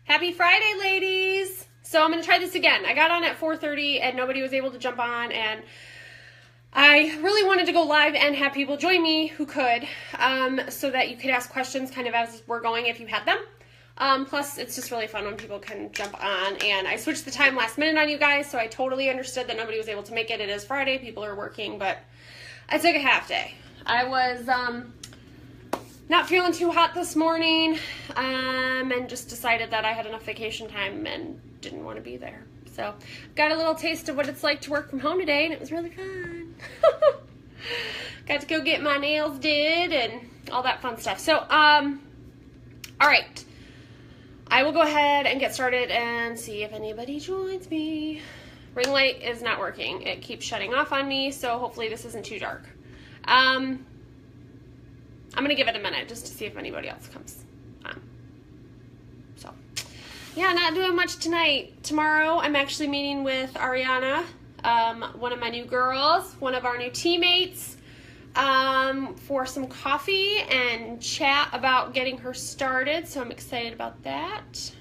Happy Friday, ladies! So I'm going to try this again. I got on at 4:30 and nobody was able to jump on, and I really wanted to go live and have people join me who could, so that you could ask questions kind of as we're going if you had them. Plus, it's just really fun when people can jump on, and I switched the time last minute on you guys, so I totally understood that nobody was able to make it. It is Friday, people are working, but I took a half day. I was not feeling too hot this morning, and just decided that I had enough vacation time and didn't want to be there. So got a little taste of what it's like to work from home today, and it was really fun. Got to go get my nails did and all that fun stuff. So, all right. I will go ahead and get started and see if anybody joins me. Ring light is not working. It keeps shutting off on me, so hopefully this isn't too dark. I'm going to give it a minute just to see if anybody else comes on. So, yeah, not doing much tonight. Tomorrow I'm actually meeting with Ariana, one of my new girls, one of our new teammates, for some coffee and chat about getting her started. So I'm excited about that.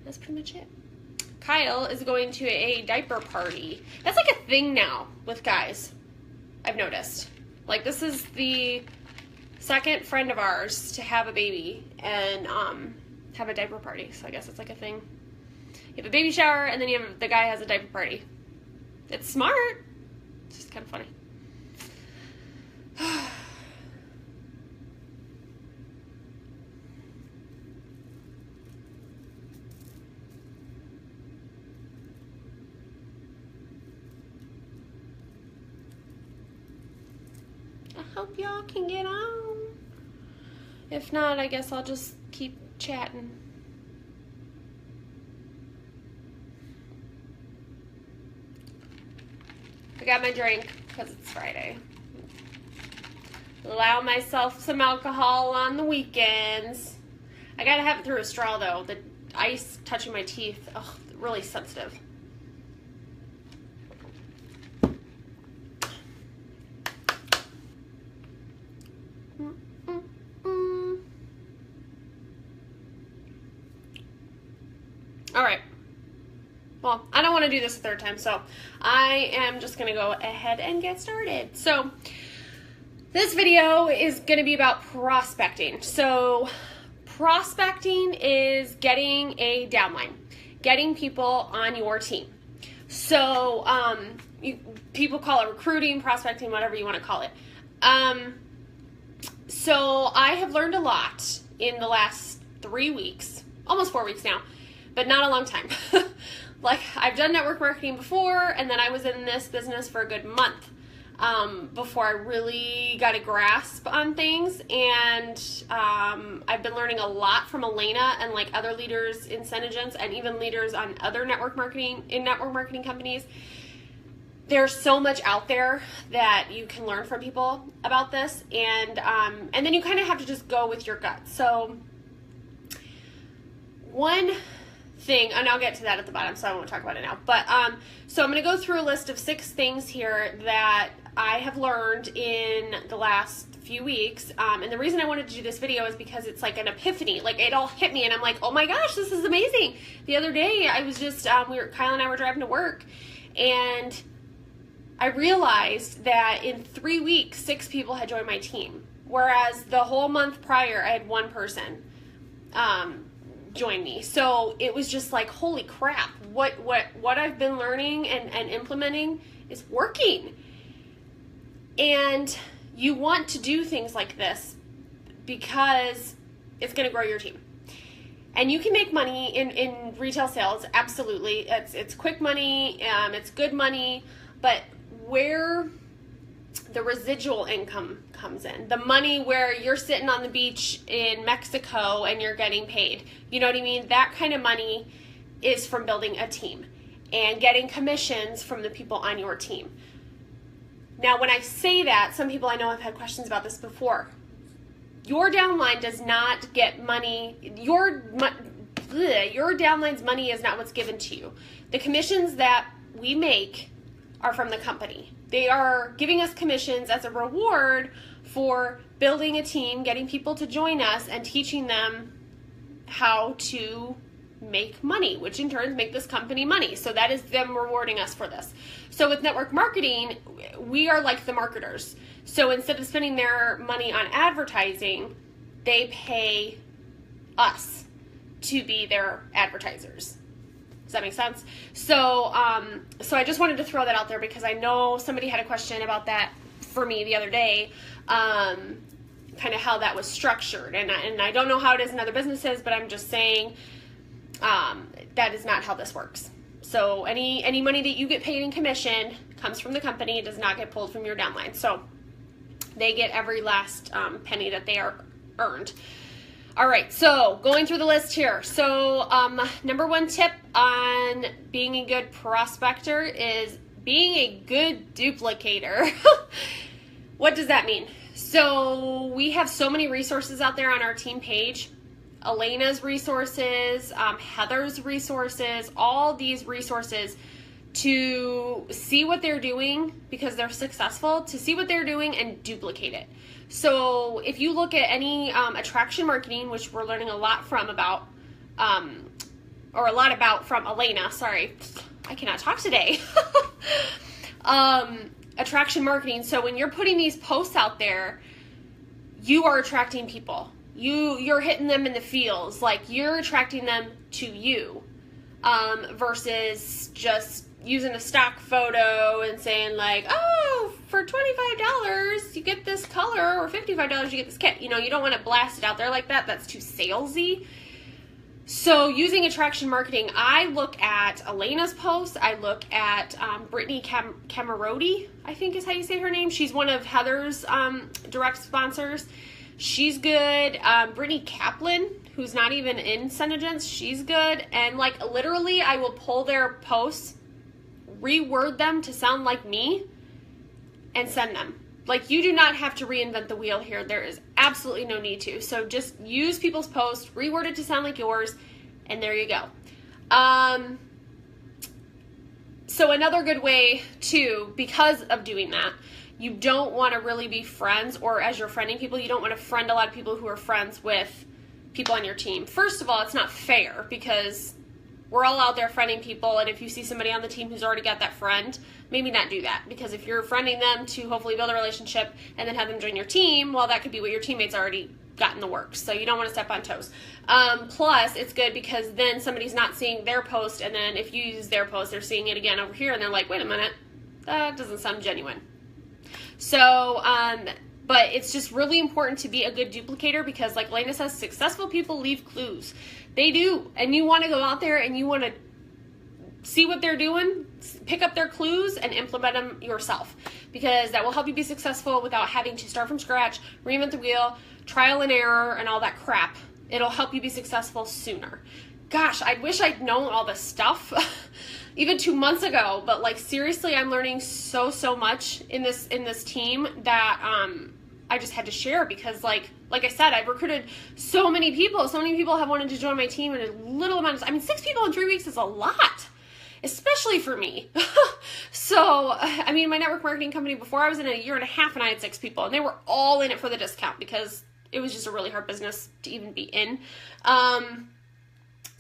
That's pretty much it. Kyle is going to a diaper party. That's like a thing now with guys, I've noticed. Like, this is the second friend of ours to have a baby and have a diaper party. So I guess it's like a thing. You have a baby shower and then the guy has a diaper party. It's smart. It's just kind of funny. I hope y'all can get on. If not, I guess I'll just keep chatting. I got my drink because it's Friday. Allow myself some alcohol on the weekends. I gotta have it through a straw though. The ice touching my teeth, ugh, really sensitive. All right. Well, I don't want to do this a third time, so I am just going to go ahead and get started. So this video is going to be about prospecting. So prospecting is getting a downline, getting people on your team. So people call it recruiting, prospecting, whatever you want to call it. So I have learned a lot in the last 3 weeks, almost 4 weeks now, but not a long time. Like, I've done network marketing before, and then I was in this business for a good month before I really got a grasp on things. And I've been learning a lot from Elena and like other leaders in Synergence and even leaders on other network marketing companies. There's so much out there that you can learn from people about this, and then you kind of have to just go with your gut. So one thing, and I'll get to that at the bottom, so I won't talk about it now. But so I'm going to go through a list of 6 things here that I have learned in the last few weeks. And the reason I wanted to do this video is because it's like an epiphany. Like, it all hit me, and I'm like, oh my gosh, this is amazing. The other day, I was just Kyle and I were driving to work, and I realized that in 3 weeks, 6 people had joined my team, whereas the whole month prior, I had 1 person join me. So it was just like, holy crap, what I've been learning and implementing is working. And you want to do things like this because it's going to grow your team. And you can make money in retail sales, absolutely. It's quick money, it's good money, but where the residual income comes in, the money where you're sitting on the beach in Mexico and you're getting paid, you know what I mean? That kind of money is from building a team and getting commissions from the people on your team. Now, when I say that, some people I know have had questions about this before. Your downline does not get money. Your downline's money is not what's given to you. The commissions that we make are from the company. They are giving us commissions as a reward for building a team, getting people to join us, and teaching them how to make money, which in turn make this company money. So that is them rewarding us for this. So with network marketing, we are like the marketers. So instead of spending their money on advertising, they pay us to be their advertisers. Does that make sense? So I just wanted to throw that out there because I know somebody had a question about that for me the other day, kind of how that was structured. And I don't know how it is in other businesses, but I'm just saying that is not how this works. So any money that you get paid in commission comes from the company. It does not get pulled from your downline. So they get every last penny that they are earned. All right, so going through the list here. So number one tip on being a good prospector is being a good duplicator. What does that mean? So we have so many resources out there on our team page. Elena's resources, Heather's resources, all these resources to see what they're doing because they're successful, to see what they're doing and duplicate it. So if you look at any attraction marketing, which we're learning a lot from from Elena, sorry, I cannot talk today. Attraction marketing. So when you're putting these posts out there, you are attracting people. You're hitting them in the feels, like you're attracting them to you, versus just using a stock photo and saying like, oh, for $25 you get this color, or $55 you get this kit. You don't want to blast it out there like that. That's too salesy. So using attraction marketing, I look at Elena's posts. I look at Brittany Camaroti, I think is how you say her name. She's one of Heather's direct sponsors. She's good. Brittany Kaplan, who's not even in Senegence, she's good. And like literally I will pull their posts, reword them to sound like me, and send them. Like, you do not have to reinvent the wheel here. There is absolutely no need to. So just use people's posts, reword it to sound like yours, and there you go. So another good way too, because of doing that, you don't want to really be friends, or as you're friending people, you don't want to friend a lot of people who are friends with people on your team. First of all, it's not fair because we're all out there friending people, and if you see somebody on the team who's already got that friend, maybe not do that, because if you're friending them to hopefully build a relationship and then have them join your team, well, that could be what your teammates already got in the works, so you don't want to step on toes. Plus, it's good because then somebody's not seeing their post, and then if you use their post, they're seeing it again over here, and they're like, wait a minute, that doesn't sound genuine. So, but it's just really important to be a good duplicator because, like Elena says, successful people leave clues. They do. And you want to go out there and you want to see what they're doing, pick up their clues, and implement them yourself. Because that will help you be successful without having to start from scratch, reinvent the wheel, trial and error, and all that crap. It'll help you be successful sooner. Gosh, I wish I'd known all this stuff even 2 months ago. But like seriously, I'm learning so much in this team that I just had to share because like I said, I've recruited so many people. So many people have wanted to join my team in a little amount of time. I mean, 6 people in 3 weeks is a lot, especially for me. So, I mean, my network marketing company before, I was in a year and a half and I had 6 people, and they were all in it for the discount because it was just a really hard business to even be in.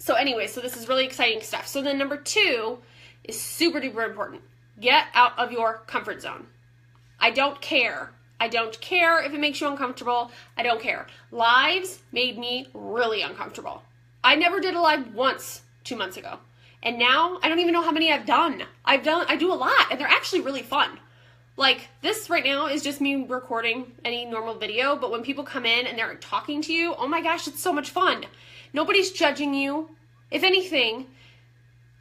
So anyway, so this is really exciting stuff. So then number 2 is super duper important. Get out of your comfort zone. I don't care. I don't care if it makes you uncomfortable. I don't care. Lives made me really uncomfortable. I never did a live once 2 months ago. And now I don't even know how many I've done. I do a lot, and they're actually really fun. Like this right now is just me recording any normal video, but when people come in and they're talking to you, oh my gosh, it's so much fun. Nobody's judging you. If anything,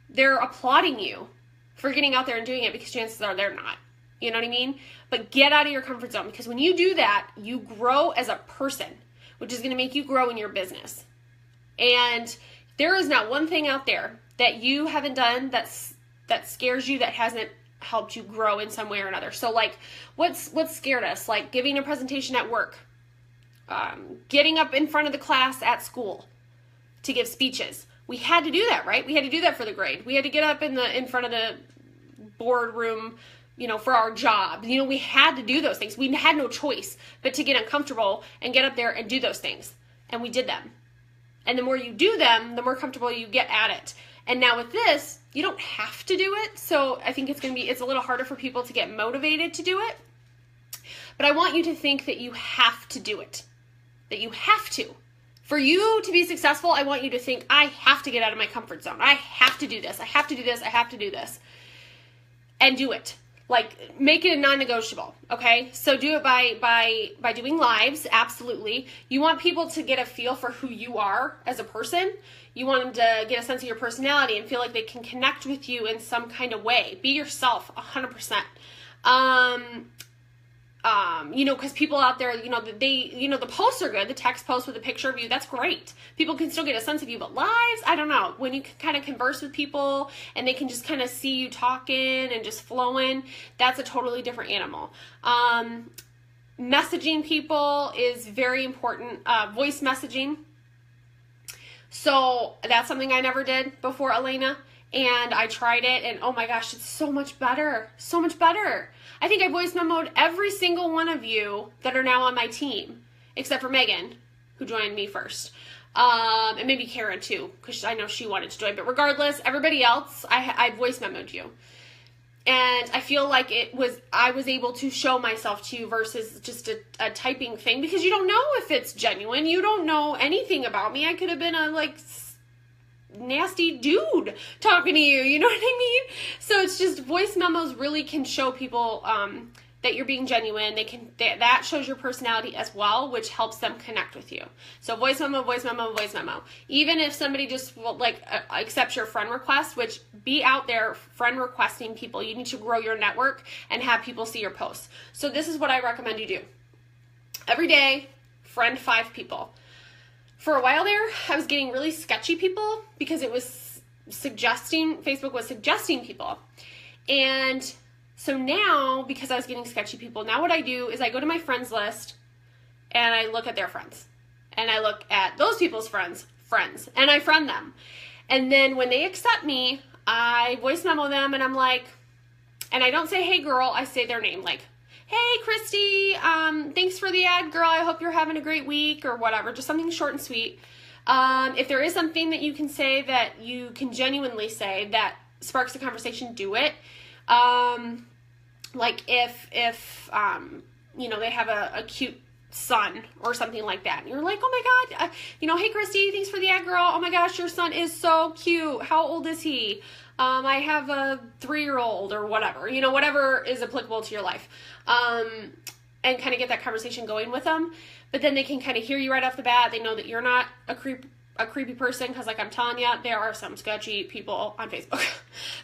they're applauding you for getting out there and doing it because chances are they're not. You know what I mean? But get out of your comfort zone because when you do that, you grow as a person, which is going to make you grow in your business. And there is not one thing out there that you haven't done that scares you, that hasn't helped you grow in some way or another. So like what's scared us? Like giving a presentation at work, getting up in front of the class at school to give speeches. We had to do that, right? We had to do that for the grade. We had to get up in front of the boardroom, for our job. We had to do those things. We had no choice but to get uncomfortable and get up there and do those things. And we did them. And the more you do them, the more comfortable you get at it. And now with this, you don't have to do it. So I think it's a little harder for people to get motivated to do it. But I want you to think that you have to do it. That you have to. For you to be successful, I want you to think, I have to get out of my comfort zone. I have to do this. I have to do this. I have to do this. And do it. Like, make it a non-negotiable, okay? So do it by doing lives, absolutely. You want people to get a feel for who you are as a person. You want them to get a sense of your personality and feel like they can connect with you in some kind of way. Be yourself, 100%. Because people out there, the posts are good. The text post with a picture of you, that's great. People can still get a sense of you, but lives, I don't know. When you can kind of converse with people and they can just kind of see you talking and just flowing, that's a totally different animal. Messaging people is very important. Voice messaging. So that's something I never did before, Elena. And I tried it, and oh my gosh, it's so much better. So much better. I think I voice memoed every single one of you that are now on my team, except for Megan, who joined me first. And maybe Karen too, because I know she wanted to join. But regardless, everybody else, I voice memoed you. And I feel like I was able to show myself to you versus just a typing thing, because you don't know if it's genuine. You don't know anything about me. I could have been a nasty dude talking to you, you know what I mean? So it's just, voice memos really can show people that you're being genuine. That shows your personality as well, which helps them connect with you. So voice memo, voice memo, voice memo. Even if somebody just accepts your friend request, which, be out there friend requesting people. You need to grow your network and have people see your posts. So this is what I recommend you do. Every day, friend 5 people. For a while there, I was getting really sketchy people because it was Facebook was suggesting people. And so now, because I was getting sketchy people, now what I do is I go to my friends list and I look at their friends. And I look at those people's friends, and I friend them. And then when they accept me, I voice memo them, and I'm like, and I don't say, hey girl, I say their name, like, hey, Christy, thanks for the ad, girl. I hope you're having a great week, or whatever. Just something short and sweet. If there is something that you can say that you can genuinely say that sparks a conversation, do it. Like if they have a cute son or something like that, and you're like, oh my God, hey, Christy, thanks for the ad, girl. Oh my gosh, your son is so cute. How old is he? I have a 3-year-old or whatever, whatever is applicable to your life. And kind of get that conversation going with them. But then they can kind of hear you right off the bat. They know that you're not a creepy person, because like I'm telling you, there are some sketchy people on Facebook.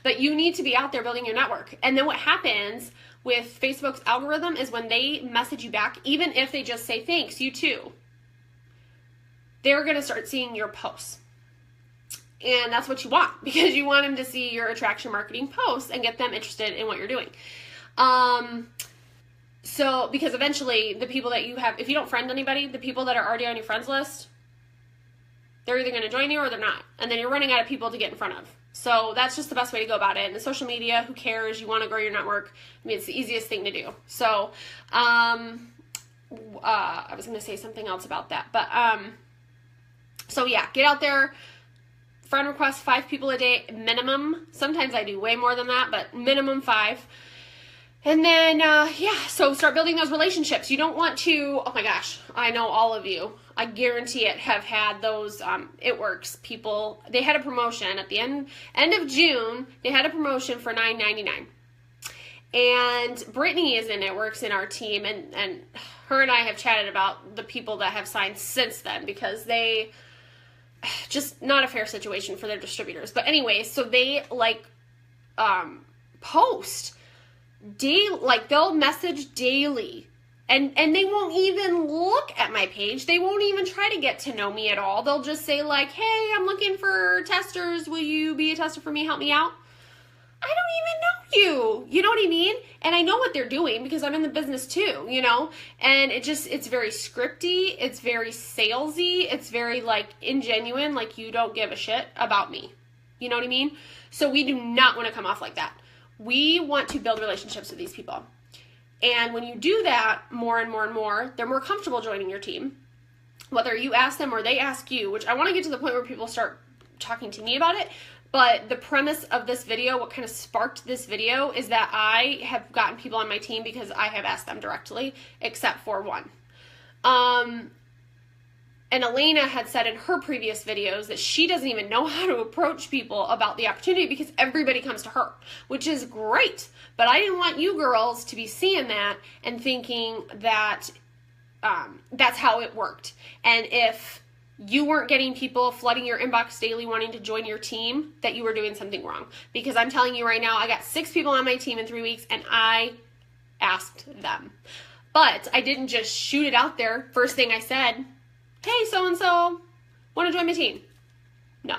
But you need to be out there building your network. And then what happens with Facebook's algorithm is when they message you back, even if they just say thanks, you too, they're going to start seeing your posts. And that's what you want, because you want them to see your attraction marketing posts and get them interested in what you're doing. So, because eventually the people that you have, if you don't friend anybody, the people that are already on your friends list, they're either going to join you or they're not. And then you're running out of people to get in front of. So that's just the best way to go about it. And the social media, who cares? You want to grow your network. I mean, it's the easiest thing to do. So, I was going to say something else about that. But, so yeah, get out there. Friend request 5 people a day minimum. Sometimes I do way more than that, but minimum 5. And then, so start building those relationships. You don't want to, oh my gosh, I know all of you, I guarantee it, have had those, It Works people. They had a promotion at the end of June. They had a promotion for $9.99. And Brittany is in It Works in our team, and her and I have chatted about the people that have signed since then, because they, just not a fair situation for their distributors. But anyways, so they post daily, they'll message daily, and they won't even look at my page. They won't even try to get to know me at all. They'll just say hey, I'm looking for testers. Will you be a tester for me? Help me out. I don't even know you. You know what I mean? And I know what they're doing because I'm in the business too, and it's very scripty. It's very salesy. It's very ingenuine. You don't give a shit about me. You know what I mean? So we do not want to come off like that. We want to build relationships with these people. And when you do that more and more and more, they're more comfortable joining your team. whether you ask them or they ask you, which I want to get to the point where people start talking to me about it. But the premise of this video, what kind of sparked this video, is that I have gotten people on my team because I have asked them directly, except for one. And Elena had said in her previous videos that she doesn't even know how to approach people about the opportunity because everybody comes to her, which is great. But I didn't want you girls to be seeing that and thinking that that's how it worked. And if you weren't getting people flooding your inbox daily wanting to join your team, that you were doing something wrong. Because I'm telling you right now, I got 6 people on my team in 3 weeks and I asked them. But I didn't just shoot it out there. First thing I said, hey, so-and-so, want to join my team? No.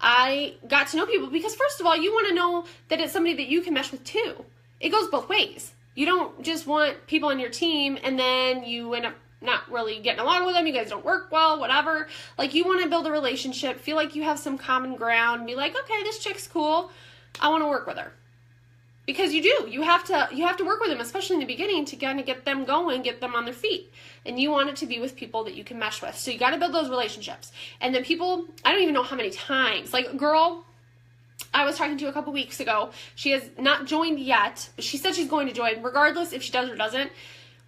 I got to know people because, first of all, you want to know that it's somebody that you can mesh with too. It goes both ways. You don't just want people on your team and then you end up not really getting along with them. You guys don't work well, whatever. Like, you want to build a relationship, feel like you have some common ground, be like, okay, this chick's cool. I want to work with her. Because you do. You have to work with them, especially in the beginning, to kind of get them going, get them on their feet. And you want it to be with people that you can mesh with. So you got to build those relationships. And then people, I don't even know how many times. Like, a girl I was talking to a couple weeks ago, she has not joined yet, but she said she's going to join. Regardless if she does or doesn't,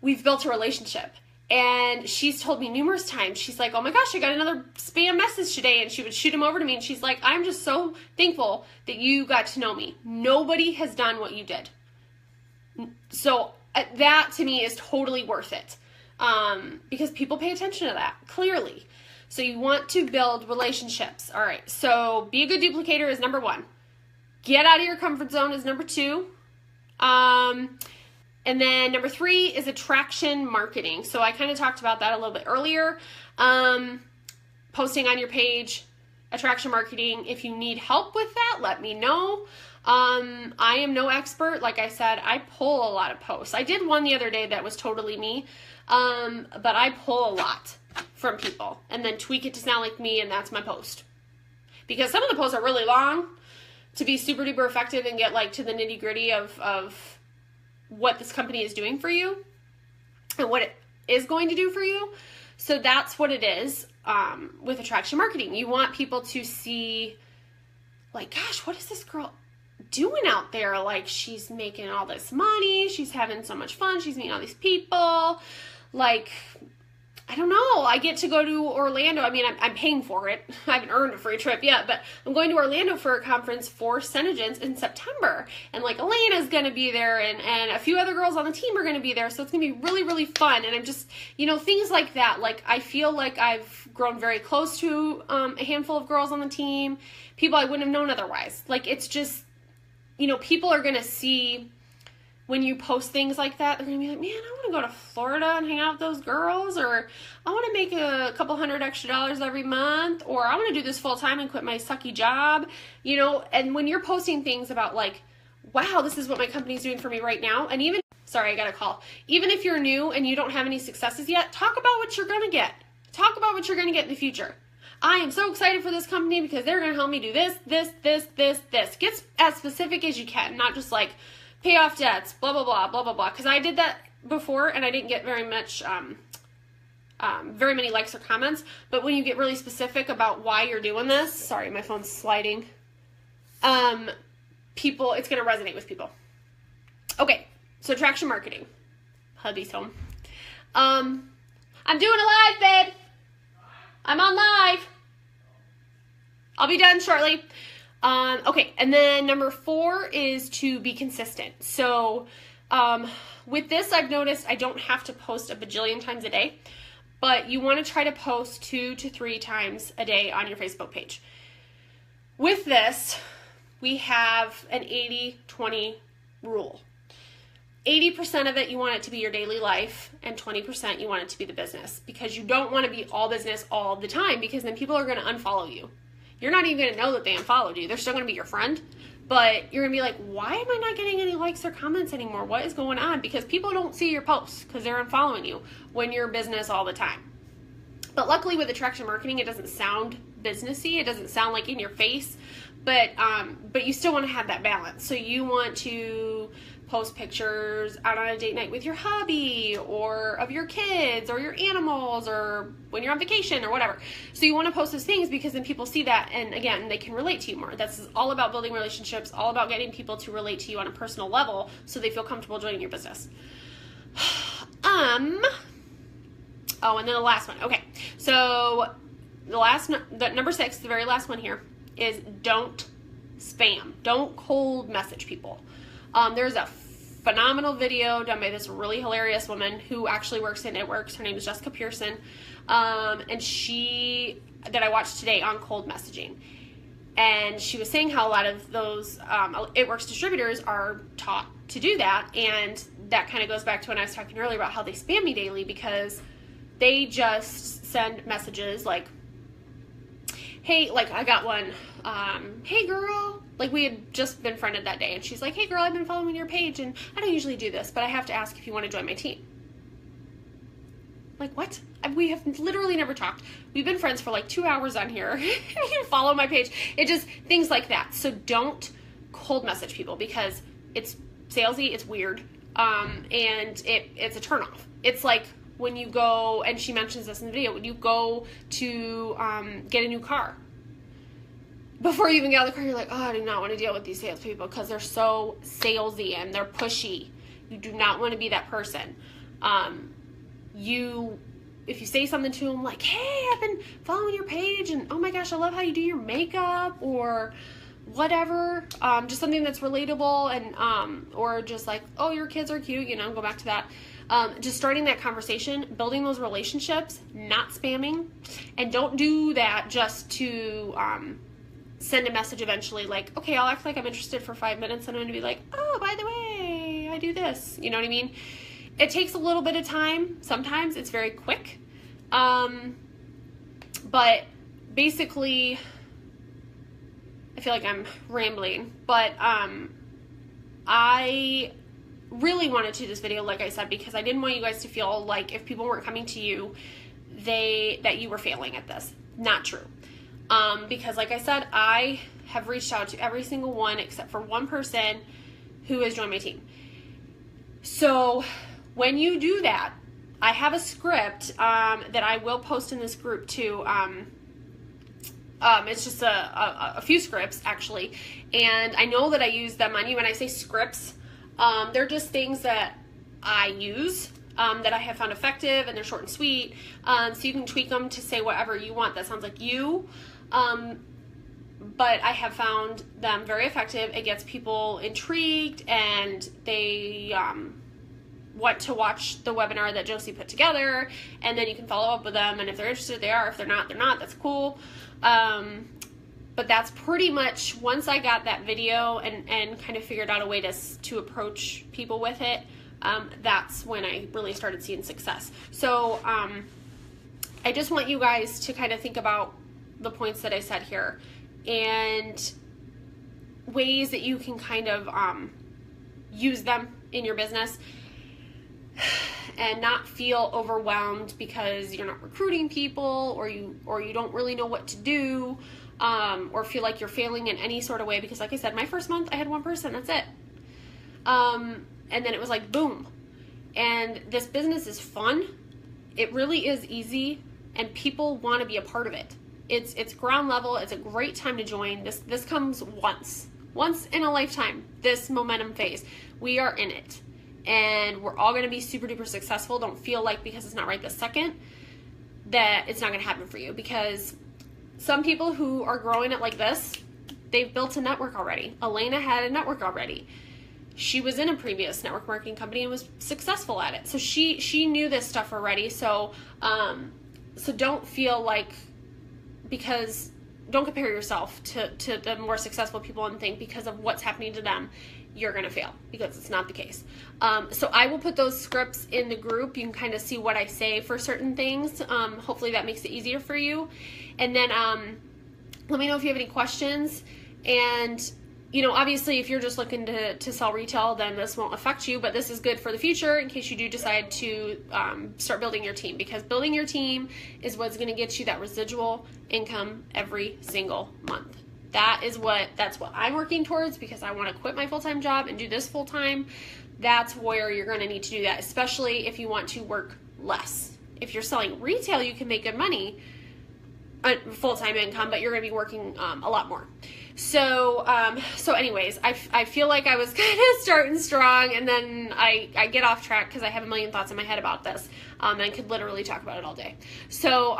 we've built a relationship. And she's told me numerous times, she's like, oh my gosh, I got another spam message today. And she would shoot him over to me. And she's like, I'm just so thankful that you got to know me. Nobody has done what you did. So that to me is totally worth it. Because people pay attention to that, clearly. So you want to build relationships. All right. So be a good duplicator is number 1. Get out of your comfort zone is number 2. And then number 3 is attraction marketing. So I kind of talked about that a little bit earlier. Posting on your page, attraction marketing. If you need help with that, let me know. I am no expert. Like I said, I pull a lot of posts. I did one the other day that was totally me. But I pull a lot from people and then tweak it to sound like me, and that's my post. Because some of the posts are really long to be super duper effective and get like to the nitty gritty of what this company is doing for you and what it is going to do for you. So that's what it is with attraction marketing. You want people to see, like, gosh, what is this girl doing out there? Like, she's making all this money. She's having so much fun. She's meeting all these people. Like, I don't know. I get to go to Orlando. I mean, I'm paying for it. I haven't earned a free trip yet, but I'm going to Orlando for a conference for Synergens in September. And like, Elena's going to be there and a few other girls on the team are going to be there. So it's going to be really, really fun. And I'm just, things like that. Like, I feel like I've grown very close to a handful of girls on the team, people I wouldn't have known otherwise. Like, it's just, people are going to see when you post things like that, they're going to be like, man, I want to go to Florida and hang out with those girls, or I want to make a couple $100 extra every month, or I want to do this full time and quit my sucky job, and when you're posting things about like, wow, this is what my company's doing for me right now, and even, sorry, I got a call, even if you're new and you don't have any successes yet, talk about what you're going to get. Talk about what you're going to get in the future. I am so excited for this company because they're going to help me do this. Get as specific as you can, not just like, pay off debts, blah, blah, blah, blah, blah, blah. Because I did that before and I didn't get very many likes or comments. But when you get really specific about why you're doing this, sorry, my phone's sliding, people, it's going to resonate with people. Okay, so attraction marketing. Hubby's home. I'm doing a live, babe. I'm on live. I'll be done shortly. Okay, and then number 4 is to be consistent. So with this, I've noticed I don't have to post a bajillion times a day, but you want to try to post 2 to 3 times a day on your Facebook page. With this, we have an 80-20 rule. 80% of it, you want it to be your daily life, and 20% you want it to be the business, because you don't want to be all business all the time, because then people are going to unfollow you. You're not even going to know that they unfollowed you. They're still going to be your friend, but you're going to be like, why am I not getting any likes or comments anymore? What is going on? Because people don't see your posts because they're unfollowing you when you're business all the time. But luckily with attraction marketing, it doesn't sound businessy. It doesn't sound like in your face, but you still want to have that balance. So you want to post pictures out on a date night with your hubby or of your kids or your animals or when you're on vacation or whatever. So you want to post those things because then people see that, and again, they can relate to you more. That's all about building relationships, all about getting people to relate to you on a personal level so they feel comfortable joining your business. Oh, and then the last one. Okay, so the number 6, the very last one here, is don't spam. Don't cold message people. There's a phenomenal video done by this really hilarious woman who actually works in It Works. Her name is Jessica Pearson, and that I watched today on cold messaging. And she was saying how a lot of those It Works distributors are taught to do that, and that kind of goes back to when I was talking earlier about how they spam me daily, because they just send messages like, hey, like I got one, hey girl, like we had just been friended that day, and she's like, hey girl, I've been following your page, and I don't usually do this, but I have to ask if you want to join my team. Like, what? We have literally never talked. We've been friends for like 2 hours on here. You follow my page. It just, things like that. So don't cold message people because it's salesy, it's weird, and it's a turnoff. It's like when you go, and she mentions this in the video, when you go to get a new car, before you even get out of the car, you're like, oh, I do not want to deal with these salespeople because they're so salesy and they're pushy. You do not want to be that person. If you say something to them like, hey, I've been following your page, and oh my gosh, I love how you do your makeup, or whatever, just something that's relatable, and or just like, oh, your kids are cute, go back to that. Just starting that conversation, building those relationships, not spamming, and don't do that just to send a message eventually like, okay, I'll act like I'm interested for 5 minutes, and I'm going to be like, oh, by the way, I do this. You know what I mean? It takes a little bit of time. Sometimes it's very quick. But basically, I feel like I'm rambling, but I really wanted to do this video, like I said, because I didn't want you guys to feel like if people weren't coming to you, that you were failing at this. Not true. Because like I said, I have reached out to every single one except for one person who has joined my team. So when you do that, I have a script that I will post in this group too. It's just a few scripts actually, and I know that I use them on you. When I say scripts, they're just things that I use that I have found effective, and they're short and sweet, so you can tweak them to say whatever you want that sounds like you. But I have found them very effective. It gets people intrigued, and they want to watch the webinar that Josie put together, and then you can follow up with them, and if they're interested, they are. If they're not, they're not. That's cool. But that's pretty much, once I got that video and kind of figured out a way to approach people with it, that's when I really started seeing success. So I just want you guys to kind of think about the points that I said here and ways that you can kind of use them in your business and not feel overwhelmed because you're not recruiting people, or you don't really know what to do, or feel like you're failing in any sort of way. Because like I said, my first month I had one person, that's it. And then it was like boom. And this business is fun. It really is easy, and people want to be a part of it. It's ground level. It's a great time to join. This comes once in a lifetime. This momentum phase, we are in it. And we're all going to be super duper successful. Don't feel like because it's not right this second that it's not going to happen for you, because some people who are growing it like this, they've built a network already. Elena had a network already. She was in a previous network marketing company and was successful at it. So she knew this stuff already. So don't feel like, because don't compare yourself to the more successful people and think because of what's happening to them you're going to fail, because it's not the case. So I will put those scripts in the group. You can kind of see what I say for certain things. Hopefully that makes it easier for you. And then let me know if you have any questions. And, obviously if you're just looking to sell retail, then this won't affect you, but this is good for the future in case you do decide to start building your team, because building your team is what's going to get you that residual income every single month. that's what I'm working towards, because I want to quit my full-time job and do this full-time. That's where you're going to need to do that, especially if you want to work less. If you're selling retail, you can make good money, full-time income, but you're going to be working a lot more. So anyways, I feel like I was kind of starting strong, and then I get off track because I have a million thoughts in my head about this, and I could literally talk about it all day. So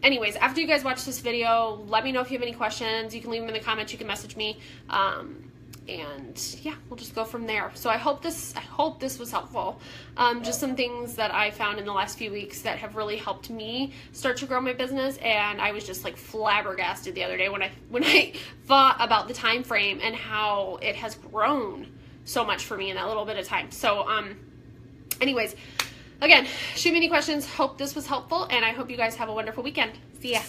anyways, after you guys watch this video, let me know if you have any questions. You can leave them in the comments. You can message me. And yeah, we'll just go from there. So I hope this was helpful. Just some things that I found in the last few weeks that have really helped me start to grow my business. And I was just like flabbergasted the other day when I thought about the time frame and how it has grown so much for me in that little bit of time. So anyways, again, shoot me any questions. Hope this was helpful, and I hope you guys have a wonderful weekend. See ya.